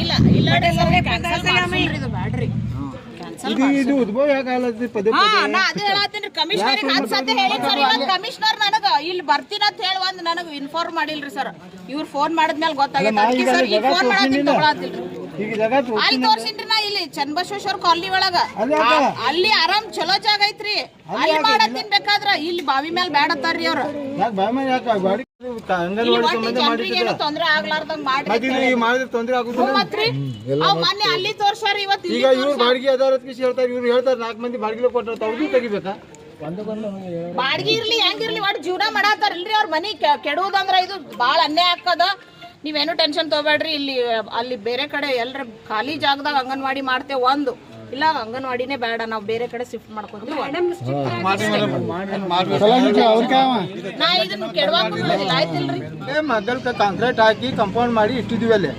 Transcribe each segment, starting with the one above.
ಇಲ್ಲ ಇಲ್ಲ ಕ್ಯಾನ್ಸಲ್ ಮಾಡ್ಸಲ್ರಿ ಇದು ಬ್ಯಾಡ್ರಿ ಇದು ಉದ್ಭವ ಯಾಕಾಗಲ್ಲ ಪದೇ ನಾ ಅದೇ ಹೇಳತ್ತೀನಿ ಕಮಿಷನರ್ 10 ಸತಿ ಹೇಳಿನಿ ಸರ್ ಇವತ್ತು ಕಮಿಷನರ್ ನನಗ ಇಲ್ಲಿ ಬರ್ತೀನಿ ಅಂತ ಹೇಳಿ ಒಂದು ನನಗೆ ಇನ್ಫಾರ್ಮ್ ಮಾಡಿಲ್ರಿ ಸರ್ ಇವ್ರು ಫೋನ್ ಮಾಡಿದ್ಮೇಲೆ ಗೊತ್ತಾಗೈತೆ ಅದಕ್ಕೆ ಸರ್ ಈ ಫೋನ್ ಮಾಡತ್ತೀನಿ ತಗೊಳತ್ತಿಲ್ರಿ ಈಗ ಜಾಗ ಅಲ್ಲಿ ತೋರ್ಸಿನ್ರಿ ನಾ ಇಲ್ಲಿ ಚನ್ನಬಸವೇಶ್ವರ ಕಾಲನಿ ಒಳಗ ಅಲ್ಲಿ ಆರಾಮ್ ಚಲೋ ಜಾಗ ಐತ್ರಿ ಅಲ್ಲಿ ಮಾಡತ್ತೀನಿ ಬೇಕಾದ್ರ ಇಲ್ಲಿ ಬಾವಿ ಮೇಲೆ ಬೇಡತ್ತಾರ್ರಿ ಅವ್ರು ಯಾಕೆ ಬಾವಿ ಮೇಲೆ ಯಾಕೆ ಗಾಡಿ ಅಂಗನವಾಡಿ ಸಂಬಂಧ ಮಾಡಿದ್ರೆ ತೊಂದ್ರೆ ಆಗ್ಲಾರ್ದಂಗ್ ಮಾಡ್ರಿ ಮಾಡಿದ್ರೆ ತೊಂದರೆ ಆಗುದಿಲ್ಲ ಮತ್ರಿ ಅವ್ ಮೊನ್ನೆ ಅಲ್ಲಿ ತೋರ್ಸಾರ ಇವತ್ತು ಈಗ ಇವ್ರು ಬಾಡಿಗೆ ಅದಾರತ್ ಹೇಳ್ತಾರೆ ಇವ್ರು ಹೇಳ್ತಾರೆ 4 ಮಂದಿ ಬಾಡಿಗೆ ಕೊಟ್ಟರೆ ಅವ್ರಿಗೆ ತೆಗಿಬೇಕಾ ಬಾಡಿಗೆ ಇರ್ಲಿ ಹೆಂಗಿರ್ಲಿ ಒಟ್ಟು ಜೀವನ ಮಾಡತ್ತಾರಲ್ರಿ ಅವ್ರ ಮನಿ ಕೆಡುವುದಂದ್ರ ಇದು ಬಾಳ ಅನ್ಯಾಯ ಆಗ್ತದ ನೀವೇನು ಟೆನ್ಷನ್ ತಗೋಬೇಡ್ರಿ ಇಲ್ಲಿ ಅಲ್ಲಿ ಬೇರೆ ಕಡೆ ಎಲ್ರ ಖಾಲಿ ಜಾಗದಾಗ ಅಂಗನವಾಡಿ ಮಾಡ್ತೇವೆ ಒಂದು ಇಲ್ಲ ಅಂಗನವಾಡಿನೇ ಬೇಡ ನಾವು ಬೇರೆ ಕಡೆ ಶಿಫ್ಟ್ ಮಾಡ್ಕೊಂತೀವಿ ನಾ ಇದನ್ನ ಕೆಡವಾಕ ಆಯ್ತಿಲ್ರಿ ಮಗಲ್ಕ ಕಾಂಕ್ರೀಟ್ ಹಾಕಿ ಕಂಪೌಂಡ್ ಮಾಡಿ ಇಟ್ಟಿದ್ವಿ ಅಲ್ಲಿ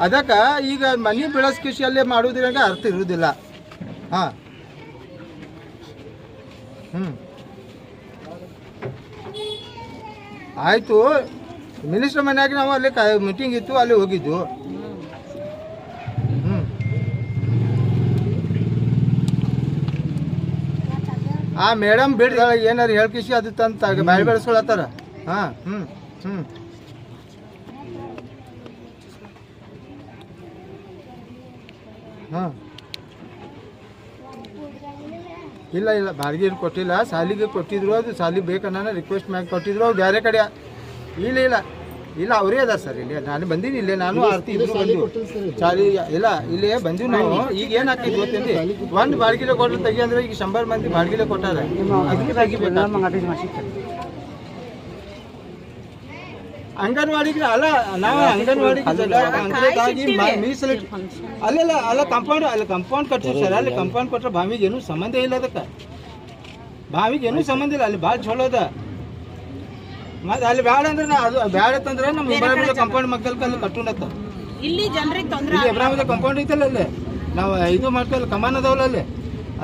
ಅದಕ್ಕೆ ಈಗ ಮನಿ ಬೆಳಸ್ ಕೃಷಿಯಲ್ಲೇ ಮಾಡೋದ್ರಾಗ ಅರ್ಥ ಇರುವುದಿಲ್ಲ ಹಾಂ ಆಯಿತು ಮಿನಿಸ್ಟರ್ ಮನ್ಯಾಗ ನಾವು ಅಲ್ಲಿ ಮೀಟಿಂಗ್ ಇತ್ತು ಅಲ್ಲಿ ಹೋಗಿದ್ದು ಆ ಮೇಡಮ್ ಬಿಡ್ದಾಳ ಏನಾರು ಹೇಳ್ಕಿಸಿ ಅದು ತಂತ ಬಾಯಿ ಬೆಳೆಸ್ಕೊಳತ್ತಾರ ಹಾಂ ಹಾಂ ಇಲ್ಲ ಇಲ್ಲ ಬಾಡಿಗೆ ಕೊಟ್ಟಿಲ್ಲ ಸಾಲಿಗೆ ಕೊಟ್ಟಿದ್ರು ಅದು ಸಾಲಿ ಬೇಕನ್ನ ರಿಕ್ವೆಸ್ಟ್ ಮ್ಯಾಗ ಕೊಟ್ಟಿದ್ರು ಅವ್ರು ಬೇರೆ ಕಡೆ ಇಲ್ಲ ಇಲ್ಲ ಇಲ್ಲ ಅವರೇ ಅದ ಸರ್ ಇಲ್ಲಿ ನಾನು ಬಂದೀನಿ ಇಲ್ಲೇ ನಾನು ಆರ್ತಿ ಇದ್ರು ಬಂದು ಸಾಲಿ ಇಲ್ಲ ಇಲ್ಲೇ ಬಂದೀವಿ ನಾವು ಈಗ ಏನು ಹಾಕಿದ್ವಿ ಗೊತ್ತೇನ್ರಿ ಒಂದು ಬಾಡಿಗೆ ಕೊಟ್ಟರೆ ತೆಗಿ ಅಂದ್ರೆ ಈಗ 100 ಮಂದಿ ಬಾಡಿಗೆ ಕೊಟ್ಟಾರ ಅದಕ್ಕೆ ತೆಗಿಬೇಕು ಅಂಗನವಾಡಿಗೆ ಅಲ್ಲ ನಾವು ಅಂಗನವಾಡಿಗೆ ಮೀಸಲಿಟ್ಟು ಅಲ್ಲ ಕಂಪೌಂಡ್ ಕಟ್ತೀವಿ ಸರ್ ಅಲ್ಲಿ ಕಂಪೌಂಡ್ ಕೊಟ್ಟರೆ ಬಾವಿಗೆ ಏನೂ ಸಂಬಂಧ ಇಲ್ಲ ಅದಕ್ಕೆ ಬಾವಿಗೆ ಏನೂ ಸಂಬಂಧ ಇಲ್ಲ ಅಲ್ಲಿ ಭಾಳ ಚಲೋ ಅದ ಮತ್ತೆ ಅಲ್ಲಿ ಬ್ಯಾಡ ಅಂದ್ರೆ ನಾ ಅದು ಬ್ಯಾಡ ಅಂತಂದ್ರೆ ನಮ್ಮ ಇಬ್ರಾಹಿಮದ ಕಂಪೌಂಡ್ ಮಕ್ಕಳ ಅಲ್ಲಿ ಕಟ್ಟುನತ್ತ ಇಲ್ಲಿ ಜನರಿಗೆ ತೊಂದರೆ ಇಲ್ಲಿ ಇಬ್ರಾಹಿಮದ ಕಂಪೌಂಡ್ ಐತಲ್ಲ ಅಲ್ಲಿ ನಾವು ಇದು ಮಾಡ್ಕೊಳ್ಳಿ ಕಮಾನ್ ಅದಾವಲ್ಲ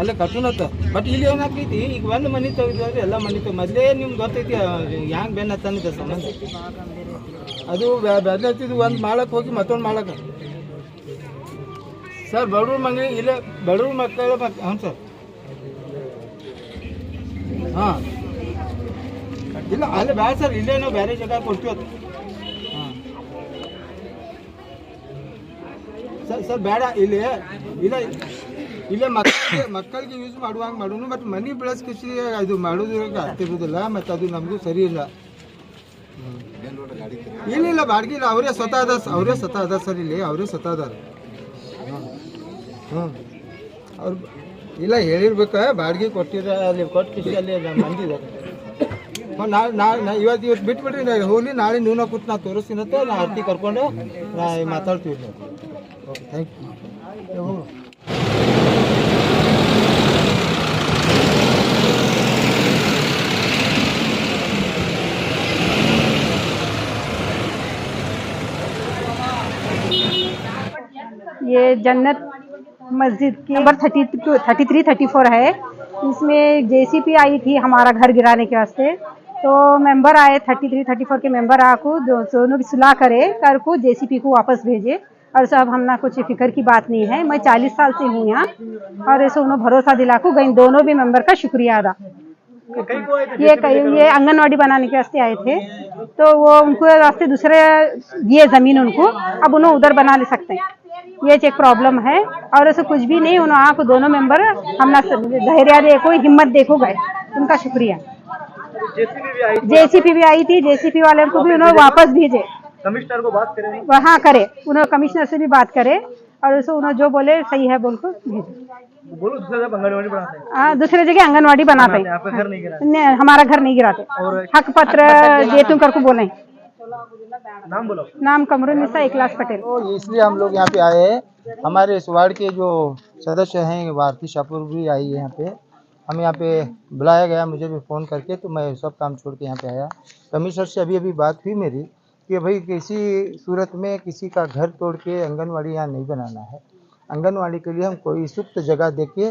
ಅಲ್ಲಿ ಕಟ್ಟುನತ್ತ ಬಟ್ ಇಲ್ಲಿ ಏನಾಗ್ತೈತಿ ಈಗ ಒಂದು ಮನೆ ತೆಗೆದ್ರೆ ಎಲ್ಲ ಮನೆ ಮೊದಲೇ ನಿಮ್ಗೆ ಗೊತ್ತೈತಿ ಹ್ಯಾಂಗೆ ಬೆನ್ನ ಹತ್ತನಿದೆ ಸಂಬಂಧ ಅದು ಬೆದಲತ್ತಿದ್ದು ಒಂದು ಮಾಡಕ್ಕೆ ಹೋಗಿ ಮತ್ತೊಂದು ಮಾಡಕ್ಕೆ ಸರ್ ಬಡವ್ರ ಮನೆಗೆ ಇಲ್ಲೇ ಬಡವ್ರ ಮಕ್ಕಳು ಹ್ಞೂ ಸರ್ ಹಾಂ ಇಲ್ಲ ಅಲ್ಲಿ ಬೇಡ ಸರ್ ಇಲ್ಲೇ ನಾವು ಬೇರೆ ಜಾಗ ಕೊಡ್ತೀವಿ ಅದು ಹಾಂ ಸರ್ ಬೇಡ ಇಲ್ಲಿ ಇಲ್ಲ ಇಲ್ಲೇ ಮಕ್ಕಳಿಗೆ ಯೂಸ್ ಮಾಡುವಂಗೆ ಮಾಡೋನು ಮತ್ತು ಮನೆ ಬೆಳೆಸ್ ಕೃಷಿ ಅದು ಮಾಡೋದ್ರಾಗ ಆಗ್ತಿರೋದಿಲ್ಲ ಮತ್ತು ಅದು ನಮಗೂ ಸರಿ ಇಲ್ಲ ಇಲ್ಲ ಬಾಡಿಗೆ ಇಲ್ಲ ಅವರೇ ಸ್ವತಃ ಅದ ಸರ್ ಇಲ್ಲಿ ಅವರೇ ಸ್ವತಃ ಅದಾರ ಅವ್ರು ಇಲ್ಲ ಹೇಳಿರ್ಬೇಕ ಬಾಡಿಗೆ ಕೊಟ್ಟಿರ ಅಲ್ಲಿ ಕೊಟ್ಟು ಕೃಷಿ ಅಲ್ಲಿ ಮಂದಿ ಇದ್ದಾರೆ ಇವತ್ತು ಬಿಟ್ಬಿಟ್ರಿ ಹೋಗ್ಲಿ ನಾಳೆ ನೀವು ಕೂತು ನಾ ತೋರಿಸ್ತೀನಂತ ನಾ ಆರ್ತಿ ಕರ್ಕೊಂಡು ನಾ ಮಾತಾಡ್ತೀವಿ ಓಕೆ ಥ್ಯಾಂಕ್ ಯು ये जन्नत मस्जिद की नंबर 33-34 है। इसमें जेसीपी आई थी हमारा घर गिराने के वास्ते, तो मेंबर आए 33-34 के मेंबर आको दोनों की सुलह करे कर को जेसीपी को वापस भेजे। और सब हमना कुछ फिक्र की बात नहीं है। मैं 40 साल से हूँ यहाँ और ऐसे उन्होंने भरोसा दिला को गई। दोनों भी मेंबर का शुक्रिया अदा। ये आंगनवाड़ी बनाने के वास्ते आए थे, तो वो उनको वास्ते दूसरे दिए जमीन उनको, अब उन्हें उधर बना ले सकते हैं। ये एक प्रॉब्लम है और ऐसे कुछ भी नहीं। उन्होंने आपको दोनों मेंबर हमने धैर्य देखो, हिम्मत देखो गए, उनका शुक्रिया। जेसीपी भी आई थी, जेसीपी वाले को भी उन्होंने वापस भेजे। कमिश्नर को बात करें हाँ करे, उन्होंने कमिश्नर से भी बात करे और ऐसे उन्होंने जो बोले सही है बोल को भेजे। बोलो दूसरी जगह आंगनवाड़ी बनाते हैं। हाँ दूसरे जगह आंगनवाड़ी बनाते हैं। आपका घर नहीं गिराते? नहीं, हमारा घर नहीं गिराते। हक पत्र दे तुम कर को बोले। नाम बोलो। नाम कमरुन्निसा इखलास पटेल। तो इसलिए हम लोग यहाँ पे आए हैं। हमारे इस वार्ड के जो सदस्य हैं भारती शाहपुर भी आई है यहाँ पे। हम यहाँ पे बुलाया गया, मुझे भी फ़ोन करके, तो मैं सब काम छोड़ के यहाँ पे आया। कमिश्नर से अभी बात हुई मेरी कि भाई किसी सूरत में किसी का घर तोड़ के आंगनवाड़ी यहाँ नहीं बनाना है। आंगनवाड़ी के लिए हम कोई सूक्त जगह देके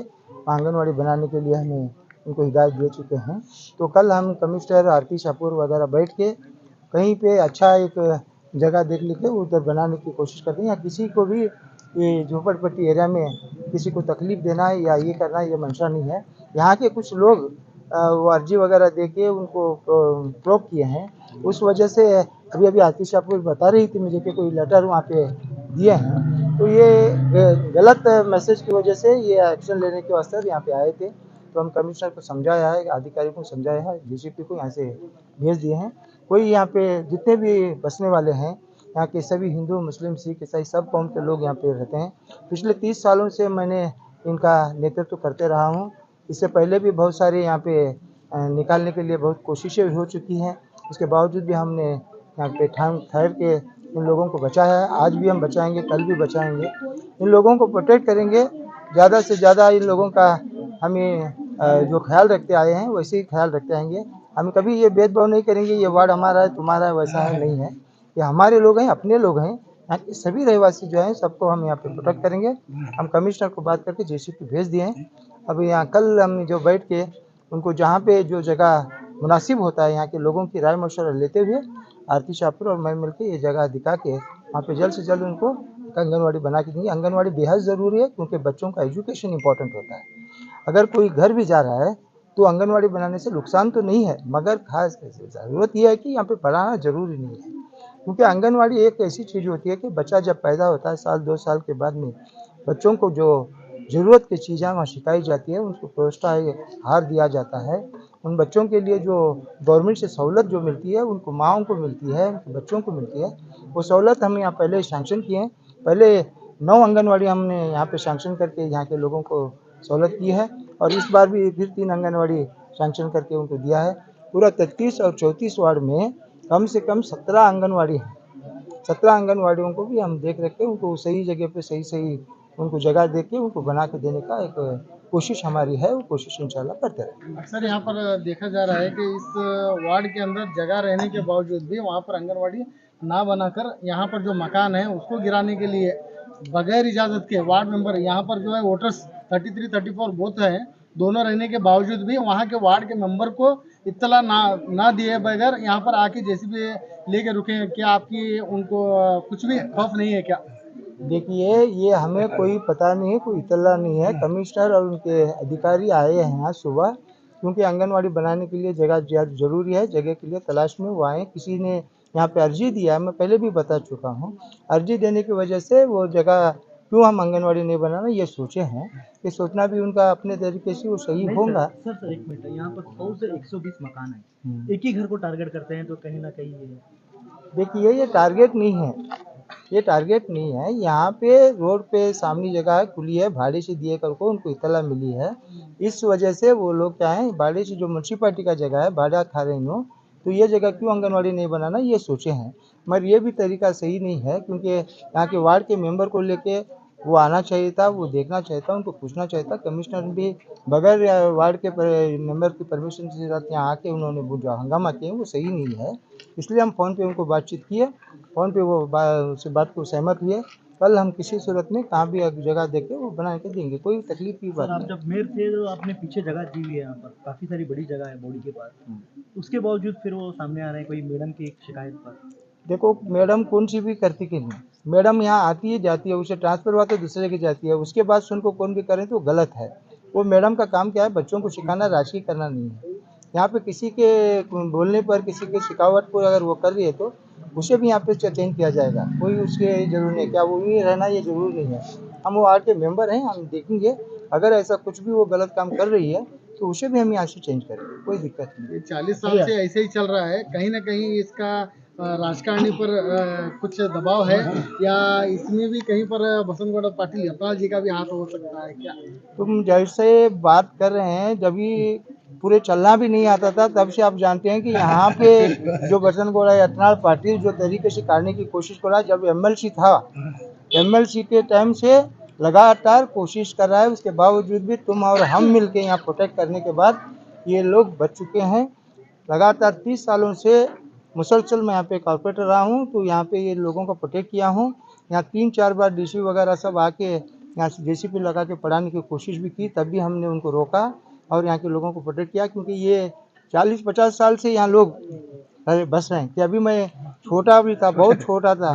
आंगनवाड़ी बनाने के लिए हमें उनको हिदायत दे चुके हैं। तो कल हम कमिश्नर आरती शाहपुर वगैरह बैठ के कहीं पे अच्छा एक जगह देख लेके उधर बनाने की कोशिश करते हैं। या किसी को भी ये झोपड़पट्टी एरिया में किसी को तकलीफ देना है या ये करना है, ये मंशा नहीं है। यहाँ के कुछ लोग वो अर्जी वगैरह दे के उनको प्रोक किए हैं। उस वजह से अभी अभी आरती शाहपुर बता रही थी मुझे कि कोई लेटर वहाँ पे दिए हैं, तो ये गलत मैसेज की वजह से ये एक्शन लेने के वास्ते यहाँ पे आए थे। तो हम कमिश्नर को समझाया है, अधिकारी को समझाया है, डीसीपी को यहाँ से भेज दिए हैं। कोई यहाँ पे जितने भी बसने वाले हैं, यहाँ के सभी हिंदू, मुस्लिम, सिख, ईसाई सब कौम के लोग यहाँ पे रहते हैं। पिछले 30 सालों से मैंने इनका नेतृत्व करते रहा हूँ। इससे पहले भी बहुत सारे यहाँ पे निकालने के लिए बहुत कोशिशें हो चुकी हैं। उसके बावजूद भी हमने यहाँ पे ठहर के इन लोगों को बचाया है। आज भी हम बचाएंगे, कल भी बचाएंगे। इन लोगों को प्रोटेक्ट करेंगे। ज़्यादा से ज़्यादा इन लोगों का हमें जो ख्याल रखते आए हैं वैसे ही ख्याल रखते आएंगे। हम कभी ये भेदभाव नहीं करेंगे, ये वार्ड हमारा है, तुम्हारा है, वैसा है नहीं है। ये हमारे लोग हैं, अपने लोग हैं। यहाँ के सभी रहवासी जो हैं सबको हम यहाँ पे प्रोटेक्ट करेंगे। हम कमिश्नर को बात करके जेसीपी भेज दिए हैं। अब यहाँ कल हम जो बैठ के उनको जहाँ पे जो जगह मुनासिब होता है यहाँ के लोगों की राय मशवरा लेते हुए आरती शाहपुर और मैं मिलकर ये जगह दिखा के वहाँ पे जल्द से जल्द उनको आंगनवाड़ी बना के देंगे। आंगनवाड़ी बेहद ज़रूरी है क्योंकि बच्चों का एजुकेशन इंपॉर्टेंट होता है। अगर कोई घर भी जा रहा है तो आंगनवाड़ी बनाने से नुकसान तो नहीं है, मगर खास ज़रूरत यह है कि यहाँ पे पढ़ाना ज़रूरी नहीं है। क्योंकि आंगनवाड़ी एक ऐसी चीज़ होती है कि बच्चा जब पैदा होता है 1-2 साल के बाद में बच्चों को जो ज़रूरत की चीज़ें वहाँ सिखाई जाती है, उनको प्रोत्साहन दिया जाता है। उन बच्चों के लिए जो गवर्नमेंट से सहूलत जो मिलती है उनको माँओं को मिलती है, उनके बच्चों को मिलती है, वो सहूलत हम यहाँ पहले सैंक्शन किए हैं। पहले 9 आंगनवाड़ी हमने यहाँ पे सैंक्शन करके यहाँ के लोगों को सहूलत की है और इस बार भी फिर 3 आंगनवाड़ी सैंक्शन करके उनको दिया है। पूरा 33 और 34 वार्ड में कम से कम 17 आंगनवाड़ी हैं। 17 आंगनवाड़ियों को भी हम देख रखे, उनको सही जगह पे सही उनको जगह दे के उनको बना के देने का एक कोशिश हमारी है। वो कोशिश इंशाल्लाह करते रहेंगे। अक्सर यहाँ पर देखा जा रहा है कि इस वार्ड के अंदर जगह रहने के बावजूद भी वहाँ पर आंगनवाड़ी ना बनाकर यहाँ पर जो मकान है उसको गिराने के लिए बगैर इजाज़त के वार्ड मेंबर यहाँ पर जो है वोटर्स 33-34 बूथ हैं, दोनों रहने के बावजूद भी वहाँ के वार्ड के मेंबर को इत्तला ना दिए बगैर यहाँ पर आके जेसीबी लेके रुके हैं। क्या आपकी उनको कुछ भी खौफ नहीं है क्या? देखिए, ये हमें कोई पता नहीं है, कोई इत्तला नहीं है। कमिश्नर और उनके अधिकारी आए हैं यहाँ सुबह, क्योंकि आंगनवाड़ी बनाने के लिए जगह ज़रूरी है। जगह के लिए तलाश में वो आए। किसी ने यहाँ पे अर्जी दिया है, मैं पहले भी बता चुका हूँ। अर्जी देने की वजह से वो जगह क्यों हम आंगनवाड़ी नहीं बनाना ये सोचे हैं। ये सोचना भी उनका अपने तरीके से वो सही होगा। सर एक मिनट, यहाँ पर 100 से 120 मकान है, एक ही घर को टारगेट करते हैं तो कहीं ना कहीं ये देखिए, ये टारगेट नहीं है, ये टारगेट नहीं है। यहाँ पे रोड पे सामने जगह है, खुली है, भाड़े से दिए कर को उनको इत्तला मिली है। इस वजह से वो लोग क्या है, भाड़े से जो म्यूनसिपालिटी का जगह है भाड़ा खा रही हो, तो ये जगह क्यों आंगनवाड़ी नहीं बनाना ये सोचे हैं। मगर ये भी तरीका सही नहीं है, क्योंकि यहाँ के वार्ड के मेंबर को लेके वो आना चाहिए था, वो देखना चाहिए था, उनको पूछना चाहिए था। कमिश्नर भी बगैर वार्ड के मेंबर की परमिशन से यहाँ आके उन्होंने वो जो हंगामा किए वो सही नहीं है। इसलिए हम फ़ोन पे उनको बातचीत किए, फ़ोन पे वो उससे बात को सहमत हुए। कल हम किसी सूरत में कहाँ भी जगह देके वो बना के देंगे, कोई तकलीफ की बात आप नहीं। जब मेयर थे तो आपने पीछे जगह दी हुई है, यहाँ पर काफी सारी बड़ी जगह है बॉडी के पास, उसके बावजूद फिर वो सामने आ रहे हैं कोई मैडम की शिकायत पर। देखो, मैडम कौन सी भी करती कि नहीं, मैडम यहाँ आती है जाती है, उसे ट्रांसफ़र हुआ तो दूसरे जगह जाती है, उसके बाद से उनको कौन भी करें तो गलत है। वो मैडम का काम क्या है, बच्चों को सिखाना, राजकीय करना नहीं है। यहाँ पे किसी के बोलने पर, किसी के शिकावत को अगर वो कर रही है तो उसे भी यहाँ पे चेंज किया जाएगा। कोई उसके जरूरी नहीं, क्या वो ही रहना ये जरूरी नहीं है। हम वो वार्ड के मेंबर हैं, हम देखेंगे अगर ऐसा कुछ भी वो गलत काम कर रही है तो उसे भी हम यहाँ से चेंज करेंगे, कोई दिक्कत नहीं। ये 40 साल से ऐसे ही चल रहा है, कहीं ना कहीं इसका राजकारणी पर कुछ दबाव है या इसमें भी कहीं पर बसंतगौड़ पाटिल यत्नाल जी का भी हाथ हो सकता है क्या? तुम जैसे बात कर रहे हैं, जब भी पूरे चलना भी नहीं आता था तब से आप जानते हैं कि यहाँ पे जो बसंतगौड़ा यत्नाल पाटिल जो तरीके से काटने की कोशिश कर रहा है, जब एमएलसी था, एमएलसी के टाइम से लगातार कोशिश कर रहा है। उसके बावजूद भी तुम और हम मिलके यहाँ प्रोटेक्ट करने के बाद ये लोग बच चुके हैं। लगातार 30 सालों से मुसलसल मैं यहाँ पे कॉर्पोरेटर रहा हूँ, तो यहाँ पे ये लोगों को प्रोटेक्ट किया हूँ। यहाँ 3-4 बार डीसी वगैरह सब आके यहाँ से जेसीपी लगा के पढ़ाने की कोशिश भी की, तब भी हमने उनको रोका और यहाँ के लोगों को प्रोटेक्ट किया, क्योंकि ये 40-50 साल से यहाँ लोग बस रहे हैं। कि अभी मैं छोटा भी था, बहुत छोटा था।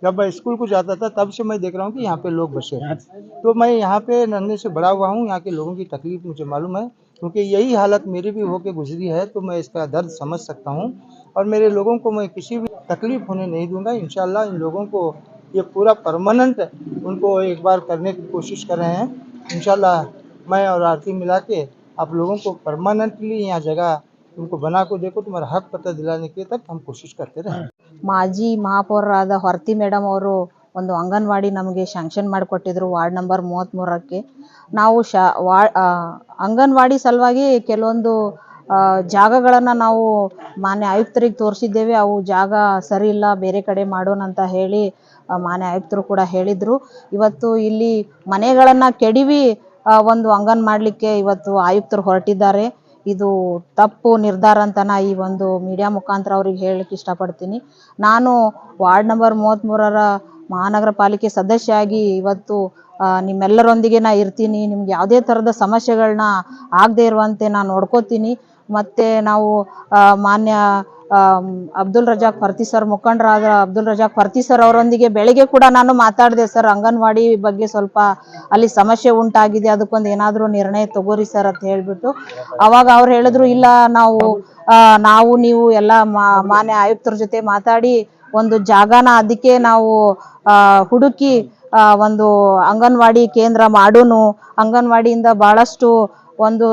जब मैं स्कूल को जाता था तब से मैं देख रहा हूँ कि यहाँ पे लोग बसे हैं। तो मैं यहाँ पे नन्हे से बड़ा हुआ हूँ, यहाँ के लोगों की तकलीफ मुझे मालूम है, क्योंकि यही हालत मेरी भी होके गुजरी है। तो मैं इसका दर्द समझ सकता हूँ और मेरे लोगों को मैं किसी भी तकलीफ होने नहीं दूंगा। इंशाल्लाह इन लोगों को ये पूरा परमानेंट उनको एक बार करने की कोशिश कर रहे हैं। इंशाल्लाह मैं और आरती मिला के आप लोगों को परमानेंटली यहाँ जगह तुमको बना को देखो, तुम्हारा हक पता दिलाने के तक हम कोशिश करते रहे। ಮಾಜಿ ಮಹಾಪೌರರಾದ ಹೊರ್ತಿ ಮೇಡಮ್ ಅವರು ಒಂದು ಅಂಗನವಾಡಿ ನಮಗೆ ಶಾಂಕ್ಷನ್ ಮಾಡಿಕೊಟ್ಟಿದ್ರು ವಾರ್ಡ್ ನಂಬರ್ 33ಕ್ಕೆ. ನಾವು ಅಂಗನವಾಡಿ ಸಲುವಾಗಿ ಕೆಲವೊಂದು ಜಾಗಗಳನ್ನು ನಾವು ಮಾನ್ಯ ಆಯುಕ್ತರಿಗೆ ತೋರಿಸಿದ್ದೇವೆ. ಅವು ಜಾಗ ಸರಿ ಇಲ್ಲ, ಬೇರೆ ಕಡೆ ಮಾಡೋಣ ಅಂತ ಹೇಳಿ ಮಾನ್ಯ ಆಯುಕ್ತರು ಕೂಡ ಹೇಳಿದರು. ಇವತ್ತು ಇಲ್ಲಿ ಮನೆಗಳನ್ನು ಕೆಡವಿ ಒಂದು ಅಂಗನ್ ಮಾಡಲಿಕ್ಕೆ ಇವತ್ತು ಆಯುಕ್ತರು ಹೊರಟಿದ್ದಾರೆ. ಇದು ತಪ್ಪು ನಿರ್ಧಾರ ಅಂತ ನಾ ಈ ಒಂದು ಮೀಡಿಯಾ ಮುಖಾಂತರ ಅವ್ರಿಗೆ ಹೇಳಲಿಕ್ಕೆ ಇಷ್ಟಪಡ್ತೀನಿ. ನಾನು ವಾರ್ಡ್ ನಂಬರ್ 33ರ ಮಹಾನಗರ ಪಾಲಿಕೆ ಸದಸ್ಯ ಆಗಿ ಇವತ್ತು ನಿಮ್ಮೆಲ್ಲರೊಂದಿಗೆ ನಾ ಇರ್ತೀನಿ. ನಿಮ್ಗೆ ಯಾವುದೇ ಥರದ ಸಮಸ್ಯೆಗಳನ್ನ ಆಗದೆ ಇರುವಂತೆ ನಾನು ನೋಡ್ಕೋತೀನಿ. ಮತ್ತು ನಾವು ಮಾನ್ಯ ಅಬ್ದುಲ್ ರಜಾಕ್ ಫರ್ತಿ ಸರ್, ಮುಖಂಡರಾದ ಅಬ್ದುಲ್ ರಜಾಕ್ ಫರ್ತಿ ಸರ್ ಅವರೊಂದಿಗೆ ಬೆಳಗ್ಗೆ ಕೂಡ ನಾನು ಮಾತಾಡಿದೆ. ಸರ್, ಅಂಗನವಾಡಿ ಬಗ್ಗೆ ಸ್ವಲ್ಪ ಅಲ್ಲಿ ಸಮಸ್ಯೆ ಉಂಟಾಗಿದೆ, ಅದಕ್ಕೊಂದು ಏನಾದರೂ ನಿರ್ಣಯ ತಗೋರಿ ಸರ್ ಅಂತ ಹೇಳಿಬಿಟ್ಟು. ಅವಾಗ ಅವ್ರು ಹೇಳಿದ್ರು, ಇಲ್ಲ ನಾವು ನೀವು ಎಲ್ಲ ಮಾನ್ಯ ಆಯುಕ್ತರ ಜೊತೆ ಮಾತಾಡಿ ಒಂದು ಜಾಗನ ಅದಕ್ಕೆ ನಾವು ಹುಡುಕಿ ಒಂದು ಅಂಗನವಾಡಿ ಕೇಂದ್ರ ಮಾಡೋನು. ಅಂಗನವಾಡಿಯಿಂದ ಭಾಳಷ್ಟು ಒಂದು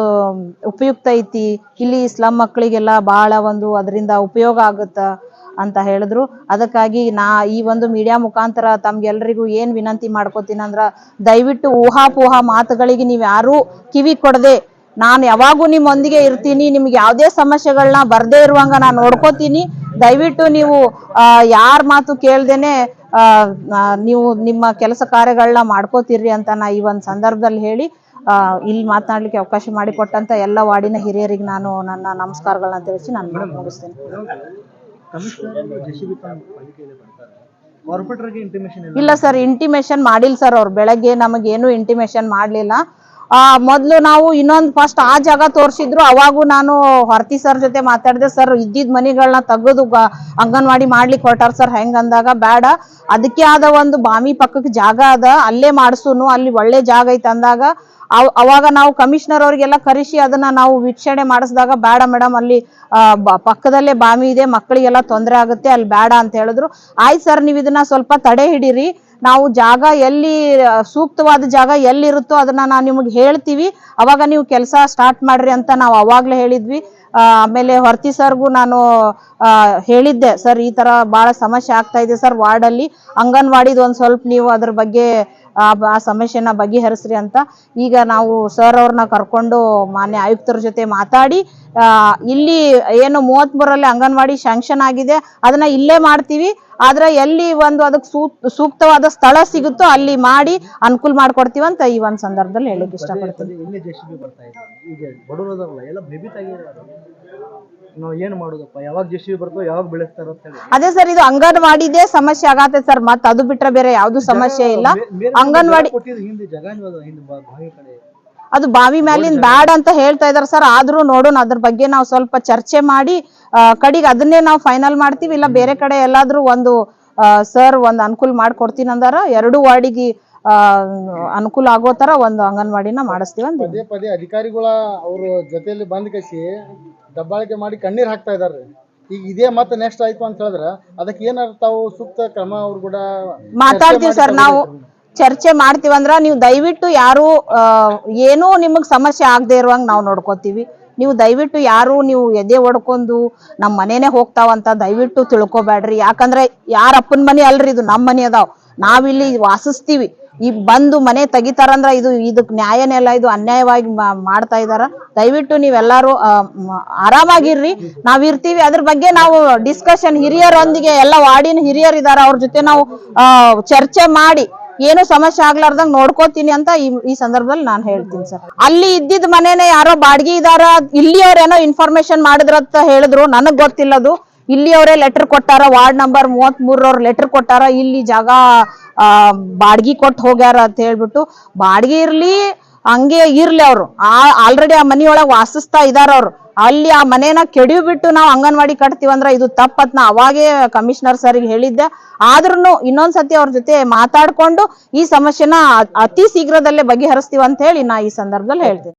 ಉಪಯುಕ್ತ ಐತಿ, ಇಲ್ಲಿ ಸ್ಲಮ್ ಮಕ್ಕಳಿಗೆಲ್ಲ ಭಾಳ ಒಂದು ಅದರಿಂದ ಉಪಯೋಗ ಆಗುತ್ತೆ ಅಂತ ಹೇಳಿದ್ರು. ಅದಕ್ಕಾಗಿ ಈ ಒಂದು ಮೀಡಿಯಾ ಮುಖಾಂತರ ತಮ್ಗೆಲ್ರಿಗೂ ಏನು ವಿನಂತಿ ಮಾಡ್ಕೋತೀನಿ ಅಂದ್ರೆ, ದಯವಿಟ್ಟು ಊಹಾಪೋಹ ಮಾತುಗಳಿಗೆ ನೀವು ಯಾರೂ ಕಿವಿ ಕೊಡದೆ, ನಾನು ಯಾವಾಗೂ ನಿಮ್ಮೊಂದಿಗೆ ಇರ್ತೀನಿ. ನಿಮ್ಗೆ ಯಾವುದೇ ಸಮಸ್ಯೆಗಳನ್ನ ಬರದೇ ಇರುವಂಗ ನಾನು ನೋಡ್ಕೋತೀನಿ. ದಯವಿಟ್ಟು ನೀವು ಯಾರ ಮಾತು ಕೇಳ್ದೇನೆ ನೀವು ನಿಮ್ಮ ಕೆಲಸ ಕಾರ್ಯಗಳನ್ನ ಮಾಡ್ಕೋತೀರಿ ಅಂತ ನಾ ಈ ಒಂದು ಸಂದರ್ಭದಲ್ಲಿ ಹೇಳಿ ಇಲ್ಲಿ ಮಾತನಾಡಲಿಕ್ಕೆ ಅವಕಾಶ ಮಾಡಿಕೊಟ್ಟಂತ ಎಲ್ಲ ವಾರ್ಡಿನ ಹಿರಿಯರಿಗೆ ನಾನು ನನ್ನ ನಮಸ್ಕಾರಗಳನ್ನ ತಿಳಿಸಿ ನಾನು ಮುಗಿಸ್ತೇನೆ. ಇಲ್ಲ ಸರ್, ಇಂಟಿಮೇಷನ್ ಮಾಡಿಲ್ಲ ಸರ್. ಅವ್ರು ಬೆಳಗ್ಗೆ ನಮಗೇನು ಇಂಟಿಮೇಷನ್ ಮಾಡಲಿಲ್ಲ. ಮೊದಲು ನಾವು ಇನ್ನೊಂದು ಫಸ್ಟ್ ಆ ಜಾಗ ತೋರಿಸಿದ್ರು. ಅವಾಗೂ ನಾನು ಹೊರ್ತಿ ಸರ್ ಜೊತೆ ಮಾತಾಡಿದೆ. ಸರ್, ಇದ್ದಿದ್ದ ಮನೆಗಳನ್ನ ತೆಗೆದು ಅಂಗನವಾಡಿ ಮಾಡ್ಲಿಕ್ಕೆ ಹೊರಟಾರ ಸರ್. ಹೆಂಗಂದಾಗ ಬೇಡ, ಅದಕ್ಕೆ ಆದ ಒಂದು ಬಾಮಿ ಪಕ್ಕಕ್ಕೆ ಜಾಗ ಅದ, ಅಲ್ಲೇ ಮಾಡಿಸೂನು, ಅಲ್ಲಿ ಒಳ್ಳೆ ಜಾಗ ಐತೆ ಅಂದಾಗ ಅವಾಗ ನಾವು ಕಮಿಷನರ್ ಅವ್ರಿಗೆಲ್ಲ ಕರೆಸಿ ಅದನ್ನ ನಾವು ವೀಕ್ಷಣೆ ಮಾಡಿಸಿದಾಗ, ಬೇಡ ಮೇಡಮ್, ಅಲ್ಲಿ ಪಕ್ಕದಲ್ಲೇ ಬಾಮಿ ಇದೆ, ಮಕ್ಕಳಿಗೆಲ್ಲ ತೊಂದರೆ ಆಗುತ್ತೆ, ಅಲ್ಲಿ ಬೇಡ ಅಂತ ಹೇಳಿದ್ರು. ಆಯ್ತು ಸರ್, ನೀವು ಇದನ್ನ ಸ್ವಲ್ಪ ತಡೆ ಹಿಡೀರಿ, ನಾವು ಜಾಗ ಎಲ್ಲಿ ಸೂಕ್ತವಾದ ಜಾಗ ಎಲ್ಲಿರುತ್ತೋ ಅದನ್ನ ನಾವು ನಿಮಗೆ ಹೇಳ್ತೀವಿ, ಅವಾಗ ನೀವು ಕೆಲಸ ಸ್ಟಾರ್ಟ್ ಮಾಡ್ರಿ ಅಂತ ನಾವು ಅವಾಗಲೇ ಹೇಳಿದ್ವಿ. ಆಮೇಲೆ ಹೊರ್ತಿ ಸರ್ಗೂ ನಾನು ಹೇಳಿದ್ದೆ, ಸರ್ ಈ ಥರ ಭಾಳ ಸಮಸ್ಯೆ ಆಗ್ತಾ ಇದೆ ಸರ್ ವಾರ್ಡಲ್ಲಿ, ಅಂಗನವಾಡಿದು ಒಂದು ಸ್ವಲ್ಪ ನೀವು ಅದ್ರ ಬಗ್ಗೆ ಆ ಸಮಸ್ಯೆನ ಬಗೆಹರಿಸ್ರಿ ಅಂತ. ಈಗ ನಾವು ಸರ್ ಅವ್ರನ್ನ ಕರ್ಕೊಂಡು ಮಾನ್ಯ ಆಯುಕ್ತರ ಜೊತೆ ಮಾತಾಡಿ ಇಲ್ಲಿ ಏನು 33ರಲ್ಲಿ ಅಂಗನವಾಡಿ ಶಾಂಕ್ಷನ್ ಆಗಿದೆ ಅದನ್ನ ಇಲ್ಲೇ ಮಾಡ್ತೀವಿ. ಆದ್ರೆ ಎಲ್ಲಿ ಒಂದು ಅದಕ್ಕೆ ಸೂಕ್ತವಾದ ಸ್ಥಳ ಸಿಗುತ್ತೋ ಅಲ್ಲಿ ಮಾಡಿ ಅನುಕೂಲ ಮಾಡ್ಕೊಡ್ತೀವಿ ಅಂತ ಈ ಒಂದು ಸಂದರ್ಭದಲ್ಲಿ ಹೇಳಲಿಕ್ಕೆ ಇಷ್ಟಪಡ್ತೀನಿ. ಏನು ಮಾಡೋದಪ್ಪ, ಯಾವಾಗ ಜೆಸಿಬಿ ಬರ್ತೋ ಯಾವಾಗ ಬೆಳೆಸ್ತಾರ ಅಂತ ಹೇಳಿ. ಅದೇ ಸರ್, ಇದು ಅಂಗನವಾಡಿದೇ ಸಮಸ್ಯೆ ಆಗತ್ತೆ ಸರ್, ಮತ್ ಅದು ಬಿಟ್ರೆ ಬೇರೆ ಯಾವ್ದು ಸಮಸ್ಯೆ ಇಲ್ಲ. ಅಂಗನವಾಡಿ ಅದು ಬಾವಿ ಮ್ಯಾಲಿಂದ ಬ್ಯಾಡ್ ಅಂತ ಹೇಳ್ತಾ ಇದಾರೆ ಸರ್. ಆದ್ರೂ ನೋಡೋಣ, ಅದ್ರ ಬಗ್ಗೆ ನಾವು ಸ್ವಲ್ಪ ಚರ್ಚೆ ಮಾಡಿ ಕಡೆಗೆ ಅದನ್ನೇ ನಾವು ಫೈನಲ್ ಮಾಡ್ತೀವಿ. ಇಲ್ಲ ಬೇರೆ ಕಡೆ ಎಲ್ಲಾದ್ರೂ ಒಂದು ಸರ್ ಒಂದು ಅನುಕೂಲ ಮಾಡ್ಕೊಡ್ತೀನಿ ಅಂದಾರ, 2 ವಾರ್ಡಿಗೆ ಅನುಕೂಲ ಆಗೋ ತರ ಒಂದು ಅಂಗನವಾಡಿನ ಮಾಡಿಸ್ತೀವಿ ಅಂತ. ಪದೇ ಪದೇ ಅಧಿಕಾರಿಗಳ ಅವ್ರ ಜೊತೆಯಲ್ಲಿ ಬಂದ್ ಕಸಿ ದಬ್ಬಾಳಿಕೆ ಮಾಡಿ ಕಣ್ಣೀರ್ ಹಾಕ್ತಾ ಇದಾರೆ. ಈಗ ಇದೇ ಮತ್ತೆ ನೆಕ್ಸ್ಟ್ ಆಯ್ತು ಅಂತ ಹೇಳಿದ್ರೆ ಅದಕ್ಕೆ ಏನಾದ್ರು ತಾವು ಸೂಕ್ತ ಕ್ರಮ ಅವ್ರು ಕೂಡ ಮಾತಾಡ್ತೀವಿ ಸರ್. ನಾವು ಚರ್ಚೆ ಮಾಡ್ತೀವಂದ್ರ ನೀವು ದಯವಿಟ್ಟು ಯಾರು ಏನೂ ನಿಮಗ್ ಸಮಸ್ಯೆ ಆಗದೆ ಇರುವಂಗ ನಾವು ನೋಡ್ಕೋತೀವಿ. ನೀವು ದಯವಿಟ್ಟು ಯಾರು ನೀವು ಎದೆ ಹೊಡ್ಕೊಂಡು ನಮ್ಮ ಮನೆನೇ ಹೋಗ್ತಾವಂತ ದಯವಿಟ್ಟು ತಿಳ್ಕೊಬೇಡ್ರಿ. ಯಾಕಂದ್ರೆ ಯಾರ ಅಪ್ಪನ ಮನೆ ಅಲ್ರಿ, ಇದು ನಮ್ಮ ಮನೆ ಅದಾವ್, ನಾವಿಲ್ಲಿ ವಾಸಿಸ್ತೀವಿ. ಈ ಬಂದು ಮನೆ ತೆಗಿತಾರಂದ್ರ ಇದಕ್ ನ್ಯಾಯನೇ ಅಲ್ಲ, ಇದು ಅನ್ಯಾಯವಾಗಿ ಮಾಡ್ತಾ ಇದಾರ. ದಯವಿಟ್ಟು ನೀವೆಲ್ಲಾರು ಆರಾಮಾಗಿರ್ರಿ, ನಾವಿರ್ತೀವಿ. ಅದ್ರ ಬಗ್ಗೆ ನಾವು ಡಿಸ್ಕಷನ್ ಹಿರಿಯರೊಂದಿಗೆ ಎಲ್ಲ ವಾರ್ಡಿನ ಹಿರಿಯರ್ ಇದಾರ, ಅವ್ರ ಜೊತೆ ನಾವು ಚರ್ಚೆ ಮಾಡಿ ಏನು ಸಮಸ್ಯೆ ಆಗ್ಲಾರ್ದಂಗ್ ನೋಡ್ಕೋತೀನಿ ಅಂತ ಈ ಸಂದರ್ಭದಲ್ಲಿ ನಾನು ಹೇಳ್ತೀನಿ ಸರ್. ಅಲ್ಲಿ ಇದ್ದಿದ್ ಮನೇನೆ ಯಾರೋ ಬಾಡ್ಗಿ ಇದಾರ, ಇಲ್ಲಿಯವ್ರೇನೋ ಇನ್ಫಾರ್ಮೇಶನ್ ಮಾಡಿದ್ರಂತ ಹೇಳಿದ್ರು, ನನಗ್ ಗೊತ್ತಿಲ್ಲದು. ಇಲ್ಲಿಯವರೇ ಲೆಟರ್ ಕೊಟ್ಟಾರ, ವಾರ್ಡ್ ನಂಬರ್ 33 ಲೆಟರ್ ಕೊಟ್ಟಾರ, ಇಲ್ಲಿ ಜಾಗ ಬಾಡ್ಗಿ ಕೊಟ್ಟು ಹೋಗ್ಯಾರ ಅಂತ ಹೇಳ್ಬಿಟ್ಟು. ಬಾಡ್ಗಿ ಇರ್ಲಿ ಹಂಗೆ ಇರ್ಲಿ ಅವ್ರು ಆಲ್ರೆಡಿ ಆ ಮನಿಯೊಳಗ್ ವಾಸಿಸ್ತಾ ಇದಾರ ಅವ್ರು. ಅಲ್ಲಿ ಆ ಮನೇನ ಕೆಡಿಬಿಟ್ಟು ನಾವು ಅಂಗನವಾಡಿ ಕಟ್ತೀವಂದ್ರ ಇದು ತಪ್ಪತ್ ನಾ ಅವಾಗೇ ಕಮಿಷನರ್ ಸರ್ಗೆ ಹೇಳಿದ್ದೆ. ಆದ್ರೂ ಇನ್ನೊಂದ್ಸತಿ ಅವ್ರ ಜೊತೆ ಮಾತಾಡ್ಕೊಂಡು ಈ ಸಮಸ್ಯೆನ ಅತಿ ಶೀಘ್ರದಲ್ಲೇ ಬಗೆಹರಿಸ್ತೀವಿ ಅಂತ ಹೇಳಿ ನಾ ಈ ಸಂದರ್ಭದಲ್ಲಿ ಹೇಳ್ತೀನಿ.